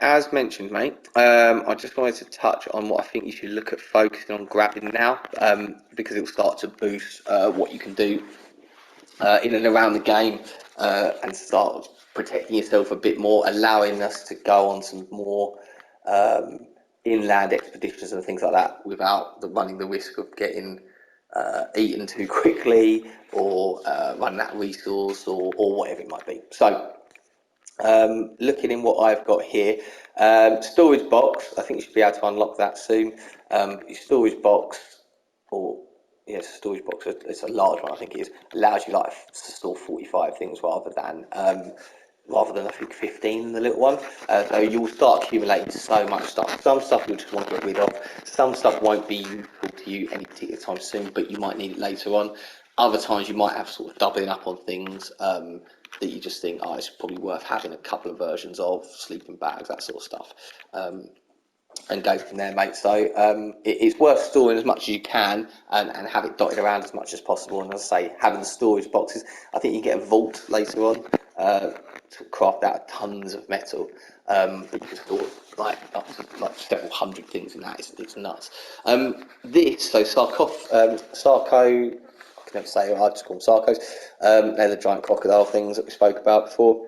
as mentioned, mate, I just wanted to touch on what I think you should look at focusing on grabbing now, because it will start to boost what you can do in and around the game, and start protecting yourself a bit more, allowing us to go on some more inland expeditions and things like that without running the risk of getting eaten too quickly, or running out of resource, or whatever it might be. So looking in what I've got here, storage box, I think you should be able to unlock that soon. Your storage box, or yes, storage box, it's a large one, I think it is, allows you like to store 45 things rather than I think 15 in the little one. So you'll start accumulating so much stuff. Some stuff you'll just want to get rid of, some stuff won't be useful to you any particular time soon, but you might need it later on. Other times you might have sort of doubling up on things that you just think, oh, it's probably worth having a couple of versions of, sleeping bags, that sort of stuff, and go from there, mate. So it's worth storing as much as you can, and have it dotted around as much as possible. And as I say, having the storage boxes, I think you get a vault later on to craft out tons of metal. But you can store like up to like several hundred things in that. It's nuts. Sarco. I can never say it, I just call them Sarcos. They're the giant crocodile things that we spoke about before.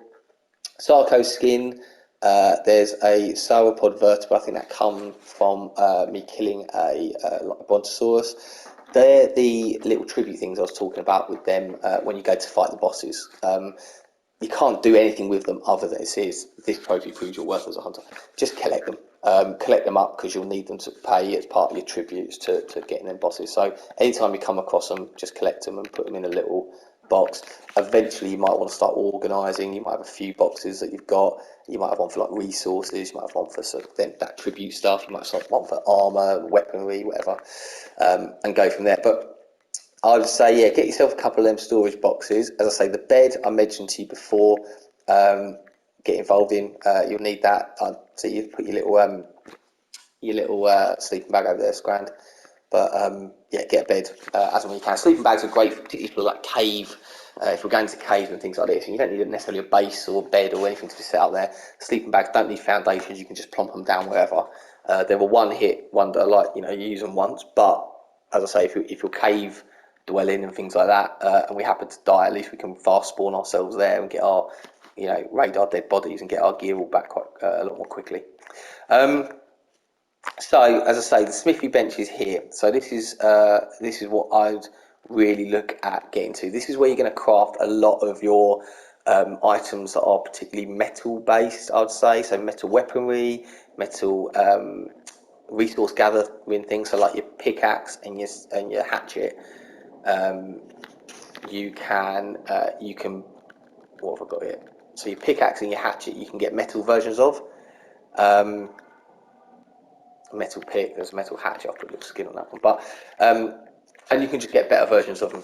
Sarco skin, there's a sauropod vertebra, I think that comes from me killing a brontosaurus. They're the little tribute things I was talking about with them when you go to fight the bosses. You can't do anything with them other than it says this trophy proves you're worth as a hunter. Just collect them. Collect them up because you'll need them to pay as part of your tributes to getting them bosses. So anytime you come across them, just collect them and put them in a little box. Eventually you might want to start organising. You might have a few boxes that you've got. You might have one for like resources, you might have one for sort of that tribute stuff, you might have one for armour, weaponry, whatever, and go from there. But I would say, yeah, get yourself a couple of them storage boxes. As I say, the bed I mentioned to you before, get involved in. You'll need that. So you put your little sleeping bag over there, it's grand. But yeah, get a bed as and when you can. Sleeping bags are great, particularly for like cave. If we're going to caves and things like this, and you don't need necessarily a base or bed or anything to be set up there. Sleeping bags don't need foundations. You can just plonk them down wherever. They're a one-hit wonder. Like, you use them once. But as I say, if you're cave dwelling and things like that, and we happen to die, at least we can fast spawn ourselves there and get our, raid our dead bodies and get our gear all back quite a lot more quickly. So as I say, the smithy bench is here. So this is what I'd really look at getting to. This is where you're going to craft a lot of your items that are particularly metal based, I'd say. So metal weaponry, metal resource gathering things. So like your pickaxe and your hatchet. You can what have I got here? So your pickaxe and your hatchet you can get metal versions of. Metal pick, there's a metal hatchet, I'll put a little skin on that one, but and you can just get better versions of them.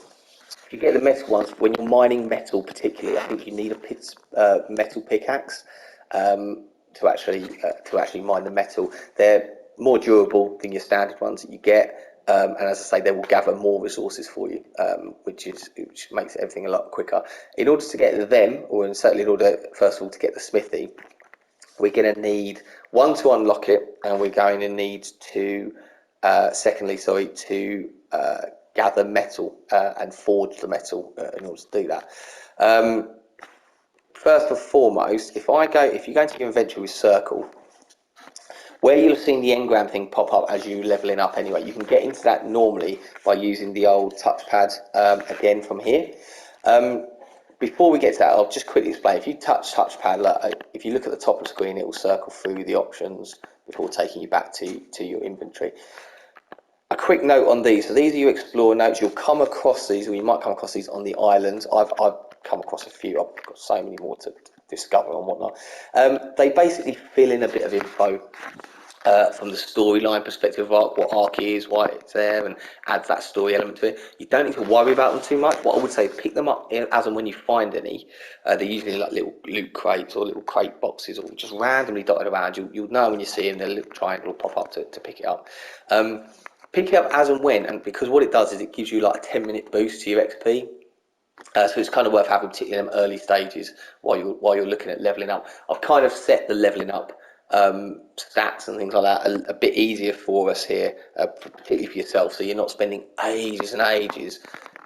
If you get the metal ones, when you're mining metal particularly, I think you need a metal pickaxe to actually mine the metal. They're more durable than your standard ones that you get, and as I say, they will gather more resources for you, which makes everything a lot quicker. In order to get them, or certainly in order, first of all, to get the smithy, we're going to need one to unlock it, and we're going to need to gather metal and forge the metal in order to do that. First and foremost, if you go into your inventory with circle, where you'll see the engram thing pop up as you leveling up anyway, you can get into that normally by using the old touchpad again from here. Before we get to that, I'll just quickly explain. If you touch touchpad, if you look at the top of the screen, it will circle through the options before taking you back to your inventory. A quick note on these. So these are your Explorer notes. You'll come across these, or you might come across these on the islands. I've come across a few. I've got so many more to discover and whatnot. They basically fill in a bit of info from the storyline perspective of Ark, what Ark is, why it's there, and adds that story element to it. You don't need to worry about them too much. What I would say is pick them up as and when you find any. They're usually like little loot crates or little crate boxes, or just randomly dotted around. You'll know when you see them, the little triangle will pop up to pick it up. Pick it up as and when, and because what it does is it gives you like a 10-minute boost to your XP. So it's kind of worth having, particularly in them early stages while you're looking at leveling up. I've kind of set the leveling up stats and things like that a bit easier for us here, particularly for yourself, so you're not spending ages and ages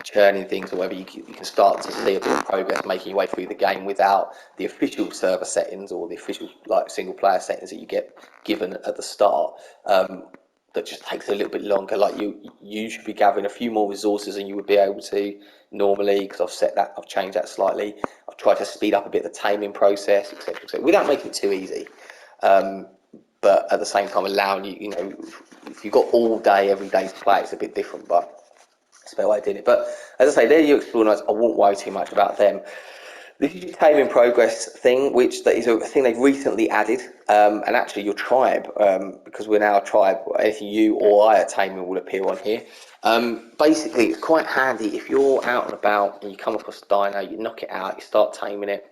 churning things, or whether you can start to see a bit of progress making your way through the game without the official server settings or the official like single player settings that you get given at the start. That just takes a little bit longer. Like you should be gathering a few more resources than you would be able to normally, because I've changed that slightly. I've tried to speed up a bit of the taming process, etc., without making it too easy. But at the same time allowing you, if you've got all day, every day to play, it's a bit different, but that's the way I did it. But as I say, they're your Explore Nodes. I won't worry too much about them. This is your Tame in Progress thing, which that is a thing they've recently added, and actually your tribe, because we're now a tribe, anything you or I are taming will appear on here. Basically, it's quite handy if you're out and about and you come across a dino, you knock it out, you start taming it,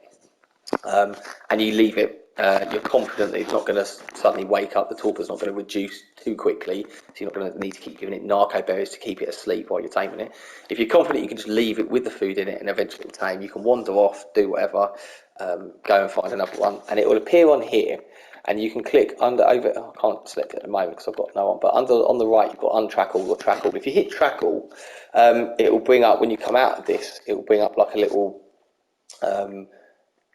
and you leave it. You're confident that it's not going to suddenly wake up, the torpor's not going to reduce too quickly, so you're not going to need to keep giving it narco berries to keep it asleep while you're taming it. If you're confident you can just leave it with the food in it and eventually it'll tame, you can wander off, do whatever, go and find another one, and it will appear on here. And you can click I can't select it at the moment because I've got no one, but on the right you've got untrack all or track all. If you hit track all, it will bring up, when you come out of this, it will bring up like a little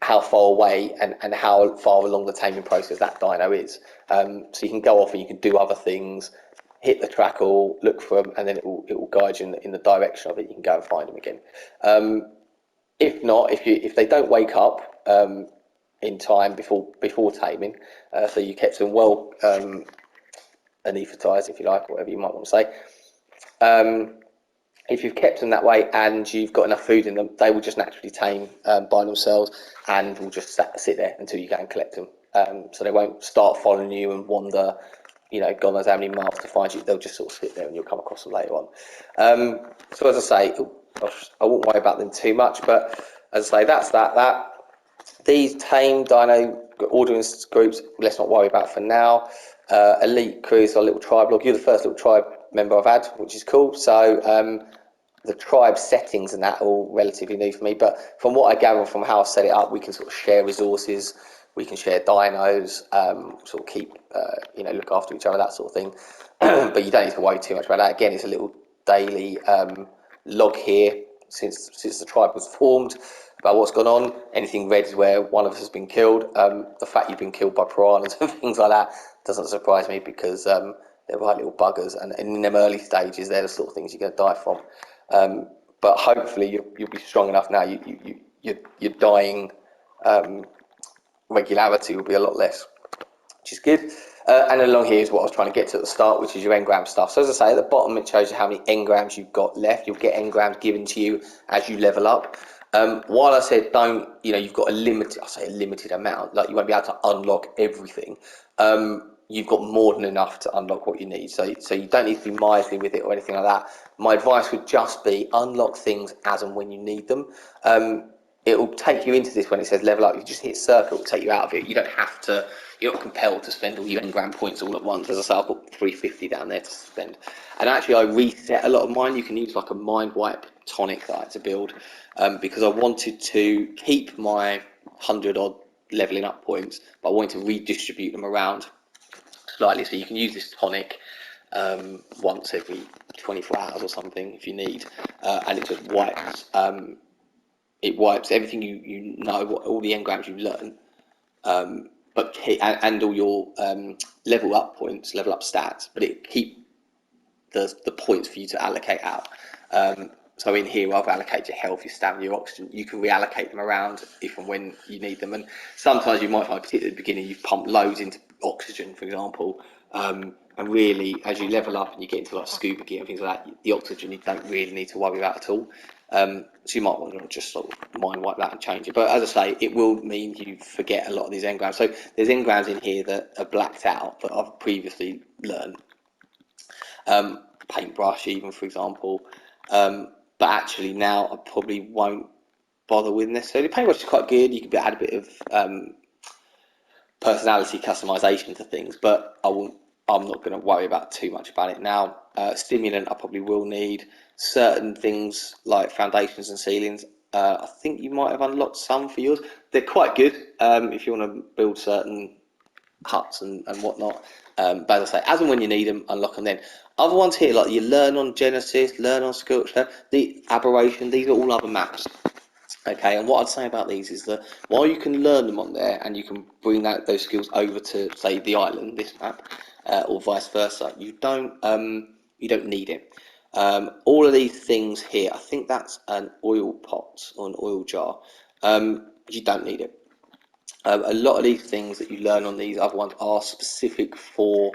how far away and how far along the taming process that dino is. So you can go off and you can do other things, hit the trackle, look for them, and then it will guide you in the direction of it. You can go and find them again. If not, if they don't wake up in time before taming, so you kept them well anaesthetised, if you like, or whatever you might want to say. If you've kept them that way and you've got enough food in them, they will just naturally tame by themselves and will just sit there until you go and collect them. So they won't start following you and wander, God knows how many miles to find you. They'll just sort of sit there and you'll come across them later on. So as I say, I won't worry about them too much, but as I say, that's that. These tame dino ordering groups, let's not worry about for now. Elite crews, our little tribe log. You're the first little tribe member I've had, which is cool. So the tribe settings and that are all relatively new for me, but from what I gather from how I set it up, we can sort of share resources, we can share dinos, sort of keep, look after each other, that sort of thing. But you don't need to worry too much about that. Again, it's a little daily log here since the tribe was formed about what's gone on. Anything red is where one of us has been killed. The fact you've been killed by piranhas and things like that doesn't surprise me, because they're right little buggers, and in them early stages, they're the sort of things you're going to die from. But hopefully you'll be strong enough now. Your dying regularity will be a lot less, which is good. And along here is what I was trying to get to at the start, which is your engram stuff. So as I say, at the bottom it shows you how many engrams you've got left. You'll get engrams given to you as you level up. While I said you've got a limited amount, like you won't be able to unlock everything. You've got more than enough to unlock what you need. So you don't need to be miserly with it or anything like that. My advice would just be unlock things as and when you need them. It will take you into this when it says level up. You just hit circle, it will take you out of it. You don't have to, you're not compelled to spend all your engram points all at once. As I say, I've got 350 down there to spend. And actually I reset a lot of mine. You can use like a mind wipe tonic that I had to build, because I wanted to keep my 100 odd leveling up points, but I wanted to redistribute them around slightly. So you can use this tonic once every 24 hours or something if you need, and it just wipes everything you know, all the engrams you've learned, and all your level up points, level up stats, but it keep the points for you to allocate out. So in here, I've allocated your health, your stamina, your oxygen. You can reallocate them around if and when you need them. And sometimes you might find, particularly at the beginning, you've pumped loads into oxygen, for example. And really, as you level up and you get into like scuba gear and things like that, the oxygen you don't really need to worry about at all. So you might want to just sort of mind wipe that and change it. But as I say, it will mean you forget a lot of these engrams. So there's engrams in here that are blacked out that I've previously learned. Paintbrush, even, for example. But actually now I probably won't bother with necessarily. Paintbrush is quite good. You can add a bit of personality customization to things, but I'm not going to worry about too much about it now. Stimulant I probably will need. Certain things like foundations and ceilings, I think you might have unlocked some for yours. They're quite good if you want to build certain huts and whatnot. But as I say, as and when you need them, unlock them then. Other ones here, like you learn on Genesis, learn on Sculpture, the Aberration, these are all other maps. Okay, and what I'd say about these is that while you can learn them on there and you can bring those skills over to, say, the island, this map, or vice versa, you don't need it. All of these things here, I think that's an oil pot or an oil jar. You don't need it. A lot of these things that you learn on these other ones are specific for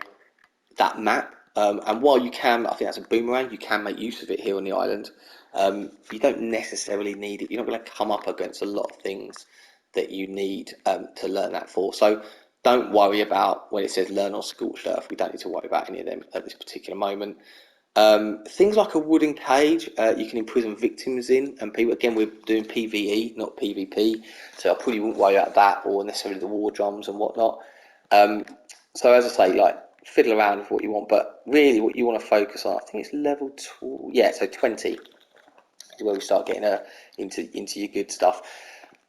that map. And while you can, I think that's a boomerang, you can make use of it here on the island. You don't necessarily need it. You're not going to come up against a lot of things that you need to learn that for. So don't worry about when it says learn on Scorched Earth. We don't need to worry about any of them at this particular moment. Things like a wooden cage, you can imprison victims in, and people, again, we're doing PvE, not PvP, so I probably wouldn't worry about that or necessarily the war drums and whatnot. So as I say, like, fiddle around with what you want, but really what you want to focus on, I think it's level 2, yeah, so 20 is where we start getting into your good stuff.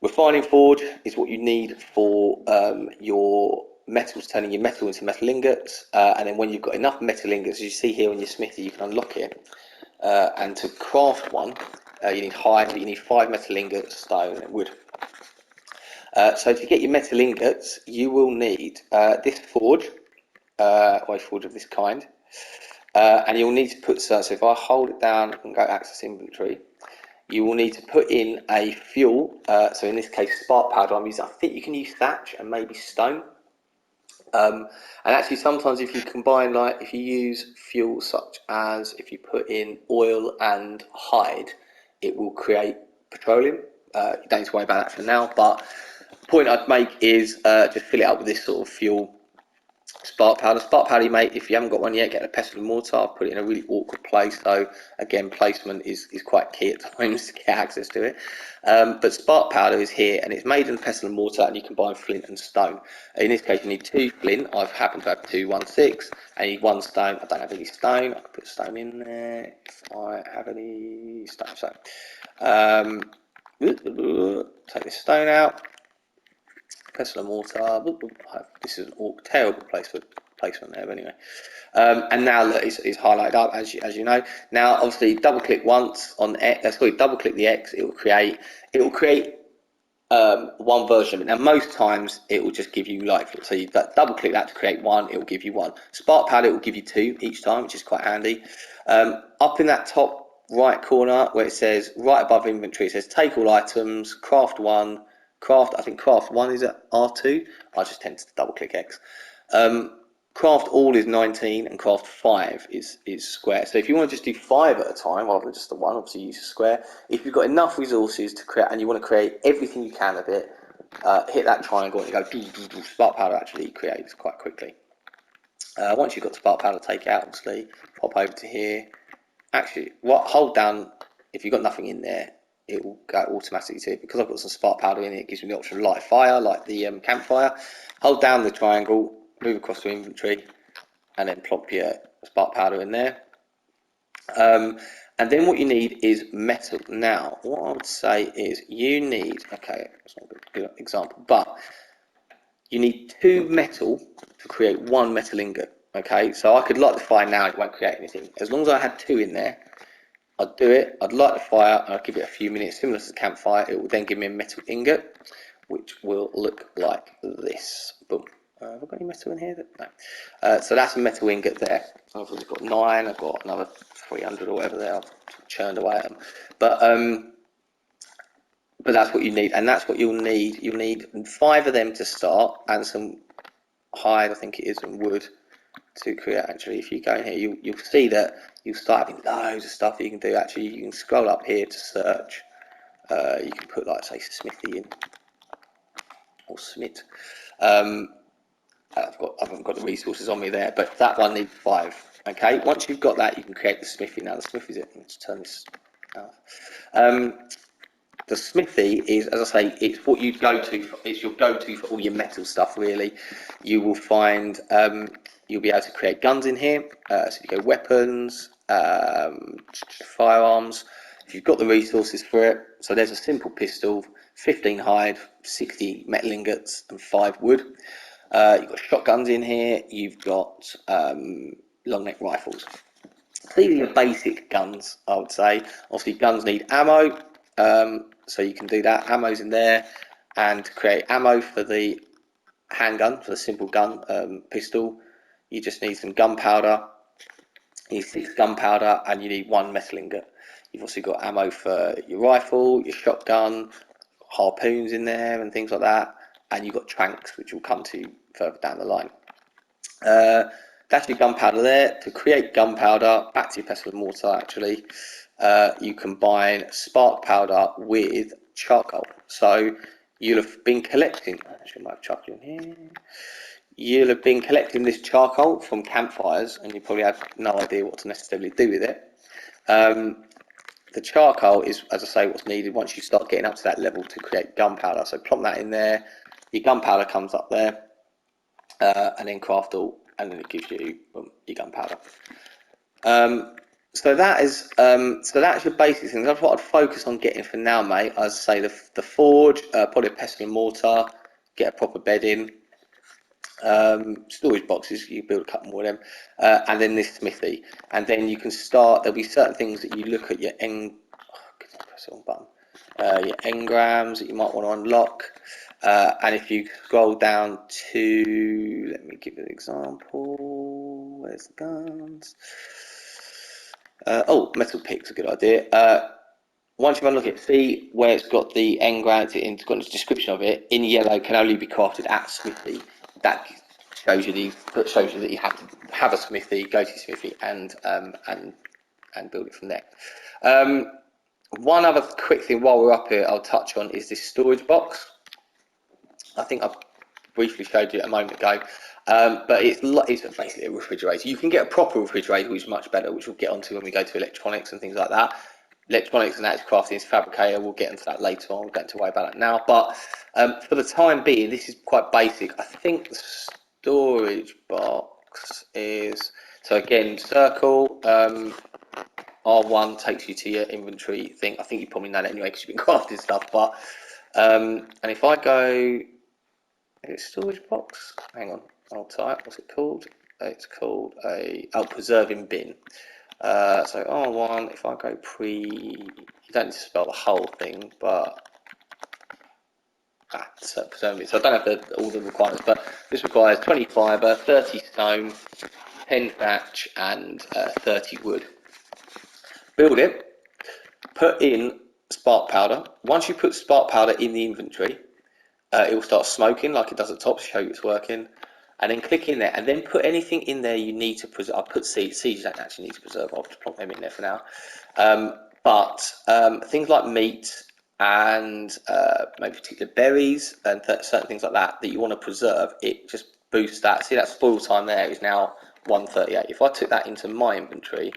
Refining forge is what you need for your metals, turning your metal into metal ingots, and then when you've got enough metal ingots, as you see here on your smithy, you can unlock it. And to craft one, you need hide, you need 5 metal ingots, stone, and wood. So to get your metal ingots, you will need this forge, or a forge of this kind, and you'll need to put, so if I hold it down and go access inventory, you will need to put in a fuel, so in this case spark powder. I think you can use thatch and maybe stone. And actually sometimes if you combine, like if you use fuel such as if you put in oil and hide, it will create petroleum. You don't need to worry about that for now, but the point I'd make is just fill it up with this sort of fuel. Spark powder you make, if you haven't got one yet, get a pestle and mortar. I've put it in a really awkward place, so again, placement is quite key at times to get access to it. But spark powder is here, and it's made in pestle and mortar, and you combine flint and stone. In this case, you need 2 flint. I've happened to have 2 1/6. I need 1 stone. I don't have any stone. I can put stone in there if I have any stone. So take this stone out. Pestle and mortar. This is an terrible placement there, but anyway. And now that it's highlighted up, as you know. Now, obviously, double click once on X. Double click the X. It will create one version of it. Now, most times it will just give you, like, so you double click that to create one. It will give you one. Spark powder, it will give you 2 each time, which is quite handy. Up in that top right corner where it says right above inventory, it says take all items, craft 1. I think craft 1 is at R2. I just tend to double click X. Craft all is 19 and craft 5 is square. So if you want to just do 5 at a time rather than just the 1, obviously use a square. If you've got enough resources to create and you want to create everything you can of it, hit that triangle and you go spark powder actually creates quite quickly. Once you've got spark powder, take it out, obviously, pop over to here. Actually, hold down, if you've got nothing in there, it will go automatically to it. Because I've got some spark powder in it, it gives me the option of light fire, like the campfire. Hold down the triangle, move across to inventory, and then plop your spark powder in there. And then what you need is metal. Now, what I would say is you need, okay, that's not a good example, but you need 2 metal to create 1 metal ingot. Okay, so I could light the fire now, it won't create anything. As long as I had 2 in there, I'd do it, I'd light the fire, and I'd give it a few minutes, similar to the campfire. It will then give me a metal ingot, which will look like this. Boom. Have I got any metal in here? No. So that's a metal ingot there. I've already got 9, I've got another 300 or whatever there, I've churned away at them. But that's what you need, and that's what you'll need. You'll need 5 of them to start, and some hide, I think it is, and wood to create. Actually, if you go in here, you'll see that you'll start having loads of stuff you can do. Actually, you can scroll up here to search. You can put, like, say, Smithy in, or Smith. I haven't got the resources on me there, but that one needs 5. Okay, once you've got that, you can create the Smithy. Now the Smithy's it. Let's turn this off. The Smithy is, as I say, it's what you go to. It's your go-to for all your metal stuff. Really, you will find you'll be able to create guns in here. So you go weapons, firearms. If you've got the resources for it, so there's a simple pistol, 15 hide, 60 metal ingots, and 5 wood. You've got shotguns in here. You've got long neck rifles. These are your basic guns, I would say. Obviously, guns need ammo, so you can do that. Ammo's in there, and to create ammo for the handgun, for the simple gun, pistol, you just need some gunpowder. You need 6 gunpowder, and you need 1 metal ingot. You've also got ammo for your rifle, your shotgun, harpoons in there, and things like that. And you've got tranks, which we'll come to further down the line. That's your gunpowder there. To create gunpowder, back to your pestle and mortar actually, you combine spark powder with charcoal. So you'll have been collecting, actually I might have charcoal in here. You'll have been collecting this charcoal from campfires, and you probably have no idea what to necessarily do with it. The charcoal is, as I say, what's needed once you start getting up to that level to create gunpowder. So plonk that in there, your gunpowder comes up there, and then craft all, and then it gives you your gunpowder. So that's your basic things. That's what I'd focus on getting for now, mate. As I say, the forge, probably a pestle and mortar, get a proper bed in. Storage boxes, you build a couple more of them, and then this smithy, and then you can start. There'll be certain things that you look at your press the wrong button. Your engrams that you might want to unlock, and if you scroll down to, let me give you an example. Where's the guns? Metal pick's a good idea. Once you've unlocked it, see where it's got the engram, it's got the description of it in yellow, can only be crafted at smithy. That shows you that you have to have a smithy, go to your smithy, and build it from there. One other quick thing while we're up here, I'll touch on is this storage box. I think I briefly showed you a moment ago, but it's basically a refrigerator. You can get a proper refrigerator, which is much better, which we'll get onto when we go to electronics and things like that. Electronics and that's crafting is fabricator. We'll get into that later on. We don't have to worry about that now. But for the time being, this is quite basic. I think the storage box is, so again, circle. R1 takes you to your inventory thing. I think you probably know that anyway because you've been crafting stuff. But and if I go, storage box. Hang on, I'll type. What's it called? It's called preserving bin. So R1, if I go you don't need to spell the whole thing, but preserving bin. So I don't have all the requirements, but this requires 20 fibre, 30 stone, 10 thatch, and 30 wood. Build it, put in spark powder. Once you put spark powder in the inventory, it will start smoking like it does at the top to show you it's working. And then click in there, and then put anything in there you need to preserve. I'll put seeds. Seeds you don't actually need to preserve. I'll just plonk them in there for now. But things like meat and maybe particular berries and certain things like that that you want to preserve, it just boosts that. See that spoil time there is now 1:38. If I took that into my inventory,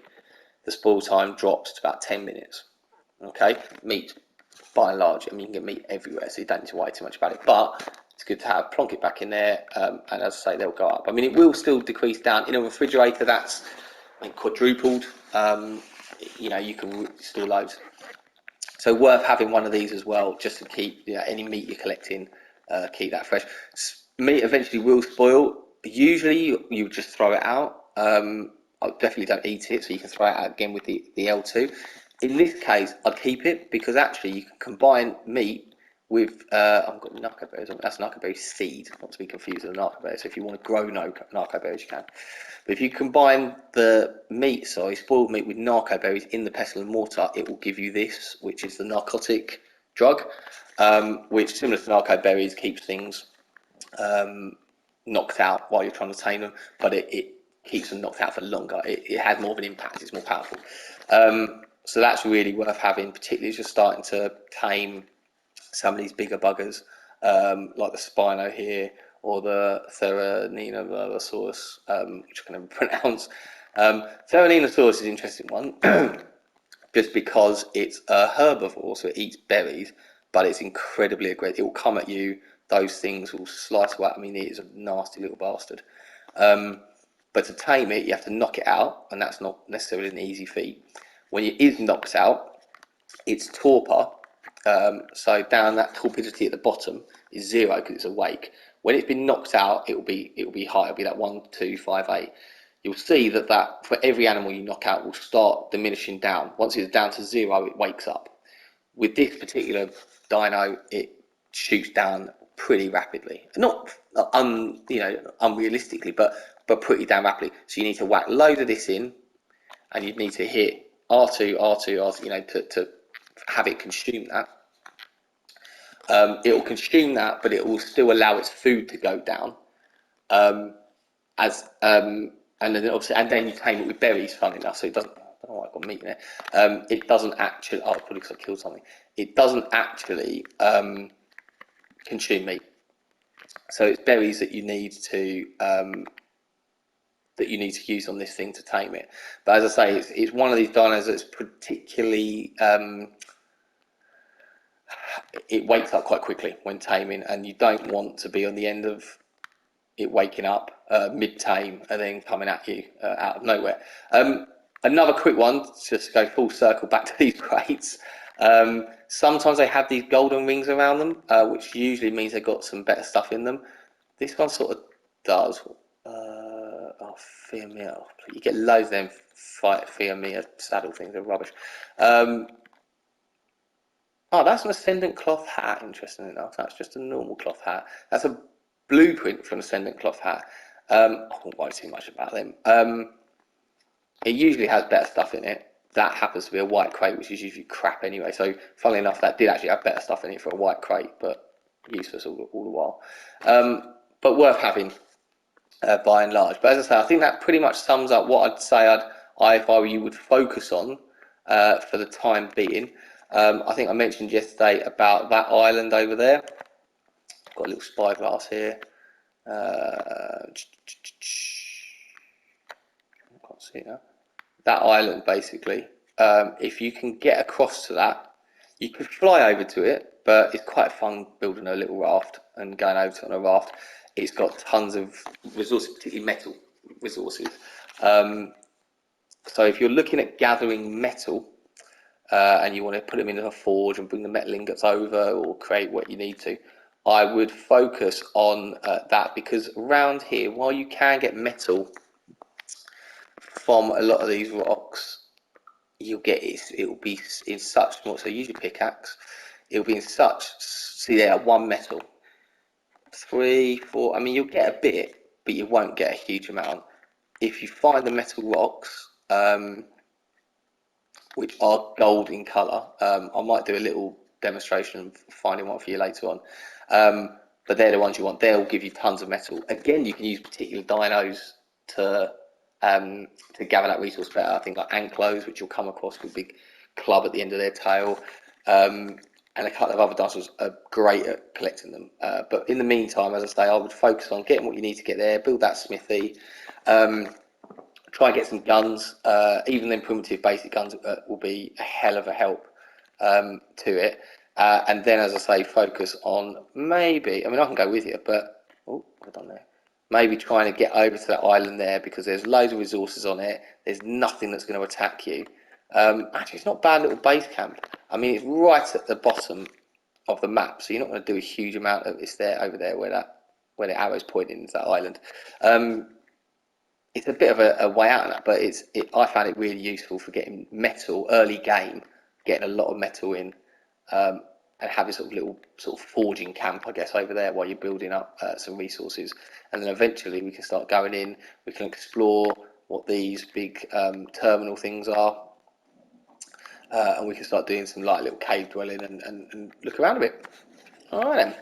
the spoil time drops to about 10 minutes. Okay, meat by and large, I mean, you can get meat everywhere, so you don't need to worry too much about it. But it's good to have, plonk it back in there, and as I say, they'll go up. I mean, it will still decrease down in a refrigerator. That's quadrupled. You know, you can store loads. So worth having one of these as well, just to keep any meat you're collecting, keep that fresh. Meat eventually will spoil. Usually, you just throw it out. I definitely don't eat it, so you can throw it out again with the L2. In this case, I'd keep it because actually you can combine meat with, I've got narco berries, that's narco berry seed, not to be confused with a narco berry. So if you want to grow narco berries, you can. But if you combine the meat, spoiled meat with narco berries in the pestle and mortar, it will give you this, which is the narcotic drug, which, similar to narco berries, keeps things knocked out while you're trying to tame them, but it keeps them knocked out for longer. It has more of an impact, it's more powerful. So that's really worth having, particularly as you're starting to tame some of these bigger buggers, like the Spino here, or the Theraninosaurus, which I can never pronounce. Theraninosaurus is an interesting one, just because it's a herbivore, so it eats berries, but it's incredibly aggressive. It will come at you, those things will slice away. I mean, it is a nasty little bastard. But to tame it, you have to knock it out, and that's not necessarily an easy feat. When it is knocked out, its torpor, so down that torpidity at the bottom, is 0 because it's awake. When it's been knocked out, it will be high. It'll be that 1, 2, 5, 8. You'll see that for every animal you knock out will start diminishing down. Once it's down to 0, it wakes up. With this particular dino, it shoots down pretty rapidly. Not unrealistically, but pretty damn rapidly. So you need to whack load of this in, and you'd need to hit R2, R2, to have it consume that. It will consume that, but it will still allow its food to go down. And then obviously, and then you tame it with berries. Funny enough, so it doesn't. I don't know why I got meat in there. It doesn't actually. Oh, probably because I killed something. It doesn't actually consume meat. So it's berries that you need to use on this thing to tame it. But as I say, it's one of these dinos that's particularly it wakes up quite quickly when taming, and you don't want to be on the end of it waking up mid-tame and then coming at you out of nowhere. Another quick one, just to go full circle back to these crates. Sometimes they have these golden rings around them, which usually means they've got some better stuff in them. This one sort of does. Fear me. You get loads of them fear me saddle things, they're rubbish. That's an Ascendant cloth hat, interesting enough. That's just a normal cloth hat. That's a blueprint for an Ascendant cloth hat. I won't worry too much about them. It usually has better stuff in it. That happens to be a white crate, which is usually crap anyway. So, funnily enough, that did actually have better stuff in it for a white crate, but useless all the while. But worth having, by and large. But as I say, I think that pretty much sums up what I'd say if I were you, would focus on for the time being. I think I mentioned yesterday about that island over there. Got a little spyglass here. I can't see it now. That island, basically, if you can get across to that, you could fly over to it, but it's quite fun building a little raft and going over to it on a raft. It's got tons of resources, particularly metal resources. So if you're looking at gathering metal, and you want to put them into a forge and bring the metal ingots over or create what you need to, I would focus on that, because around here, while you can get metal from a lot of these rocks, you'll get it'll be in such small. So use your pickaxe. It'll be in such. See there, 1 metal, 3, 4. I mean, you'll get a bit, but you won't get a huge amount. If you find the metal rocks, which are gold in colour, I might do a little demonstration of finding one for you later on. But they're the ones you want. They'll give you tons of metal. Again, you can use particular dinos to gather that resource better. I think like Anklos, which you'll come across with a big club at the end of their tail, and a couple of other dinosaurs are great at collecting them. But in the meantime, as I say, I would focus on getting what you need to get there, build that smithy, try and get some guns. Even them primitive basic guns will be a hell of a help to it. And then, as I say, focus on maybe, I mean, I can go with you, but, what have I done there? Maybe trying to get over to that island there, because there's loads of resources on it. There's nothing that's going to attack you. Actually, it's not a bad little base camp. I mean, it's right at the bottom of the map, so you're not going to do a huge amount of it's there over there where the arrow's pointing into that island. It's a bit of a way out of that, but I found it really useful for getting metal early game, getting a lot of metal in, and have this little forging camp, I guess, over there while you're building up some resources. And then eventually we can start going in, we can explore what these big terminal things are, and we can start doing some light little cave dwelling and look around a bit. All right then.